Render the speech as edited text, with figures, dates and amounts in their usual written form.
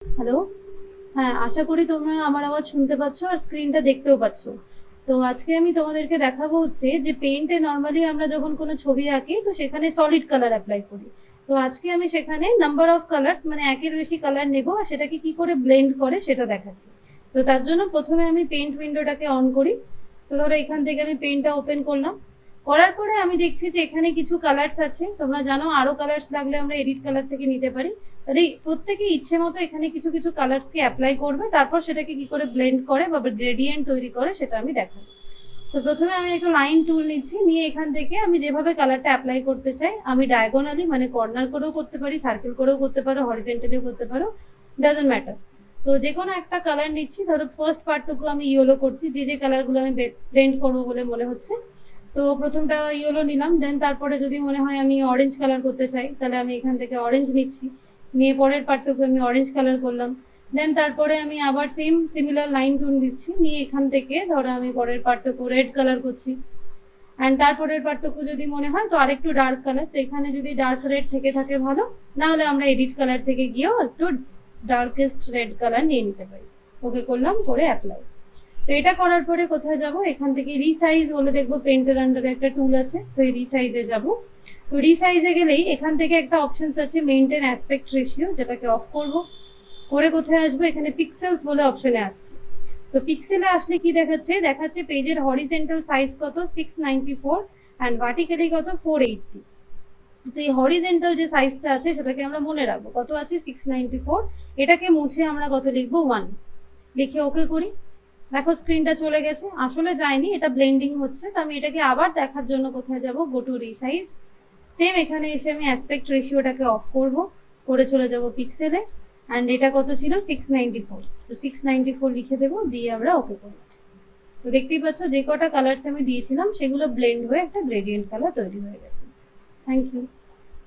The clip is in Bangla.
হ্যালো। হ্যাঁ, আশা করি তোমরা আমার আওয়াজ শুনতে পাচ্ছ আর স্ক্রিনটা দেখতেও পাচ্ছ। তো আজকে আমি তোমাদেরকে দেখাবো হচ্ছে যে পেইন্টে নর্মালি আমরা যখন কোনো ছবি আঁকি তো সেখানে সলিড কালার অ্যাপ্লাই করি। তো আজকে আমি সেখানে নাম্বার অফ কালার্স মানে একের বেশি কালার নেব আর সেটাকে কি করে ব্লেন্ড করে সেটা দেখাচ্ছি। তো তার জন্য প্রথমে আমি পেইন্ট উইন্ডোটাকে অন করি। তো ধরো এখান থেকে আমি পেইন্টটা ওপেন করলাম। করার পরে আমি দেখছি যে এখানে কিছু কালার্স আছে, তোমরা জানো আরো কালার্স লাগলে আমরা এডিট কালার থেকে নিতে পারি। তাহলে প্রত্যেকে ইচ্ছে মতো এখানে কিছু কিছু কালার্সকে অ্যাপ্লাই করবে, তারপর সেটাকে কি করে ব্লেন্ড করে বা গ্রেডিয়েন্ট তৈরি করে সেটা আমি দেখাবো। তো প্রথমে আমি একটা লাইন টুল নিচ্ছি, নিয়ে এখান থেকে আমি যেভাবে কালারটা অ্যাপ্লাই করতে চাই আমি ডায়াগোনালি মানে কর্নার করেও করতে পারি, সার্কেল করেও করতে পারো, হরিজেন্টালিও করতে পারো, ডাজন্ট ম্যাটার। তো যে কোনো একটা কালার নিচ্ছি, ধরো ফার্স্ট পার্টটুকু আমি ইয়েলো করছি, যে যে কালারগুলো আমি ব্লেন্ড করবো বলে মনে হচ্ছে। তো প্রথমটা ইয়েলো নিলাম, দেন তারপরে যদি মনে হয় আমি অরেঞ্জ কালার করতে চাই তাহলে আমি এখান থেকে অরেঞ্জ নিচ্ছি, নিয়ে পরের পার্টটুকু আমি অরেঞ্জ কালার করলাম। দেন তারপরে আমি আবার সেম সিমিলার লাইন টুল দিচ্ছি, নিয়ে এখান থেকে ধরো আমি পরের পার্টটুকু রেড কালার করছি। অ্যান্ড তারপরের পার্টটুকু যদি মনে হয় তো আরেকটু ডার্ক কালার, তো এখানে যদি ডার্ক রেড থেকে থাকে ভালো, না হলে আমরা এডিট কালার থেকে গিয়েও একটু ডার্কেস্ট রেড কালার নিয়ে নিতে পারি। ওকে করলাম, করে অ্যাপ্লাই। তো এটা করার পরে কোথায় যাব, এখান থেকে রিসাইজ বলে দেখবো পেন্টের আন্ডারে একটা টুল আছে, তো এই রিসাইজে যাব। তো রিসাইজে গেলেই এখান থেকে একটা অপশনস আছে মেইনটেইন অ্যাসপেক্ট রেশিও, যেটাকে অফ করব। করে কোথায় আসবো, এখানে পিক্সেলস বলে অপশনে আসছে। তো পিক্সেলে আসলে কি দেখাচ্ছে, দেখাচ্ছে পেজের হরিজেন্টাল সাইজ কত 694 অ্যান্ড ভার্টিক্যালি কত 480। তো এই হরিজেন্টাল যে সাইজটা আছে সেটাকে আমরা মনে রাখবো, কত আছে 694, এটাকে মুছে আমরা কত লিখবো 1, লিখে ওকে করি। দেখো স্ক্রিনটা চলে গেছে, আসলে যায়নি, এটা ব্লেন্ডিং হচ্ছে। তো আমি এটাকে আবার দেখার জন্য কোথায় যাব, গো টু রিসাইজ। সেম এখানে এসে আমি অ্যাসপেক্ট রেশিওটাকে অফ করব, করে চলে যাব পিক্সেলে। অ্যান্ড এটা কত ছিল 694, তো 694 লিখে দেবো, দিয়ে আমরা ওকে করবো। তো দেখতেই পাচ্ছ যে কটা কালার্স আমি দিয়েছিলাম সেগুলো ব্লেন্ড হয়ে একটা গ্রেডিয়েন্ট কালার তৈরি হয়ে গেছে। Thank you.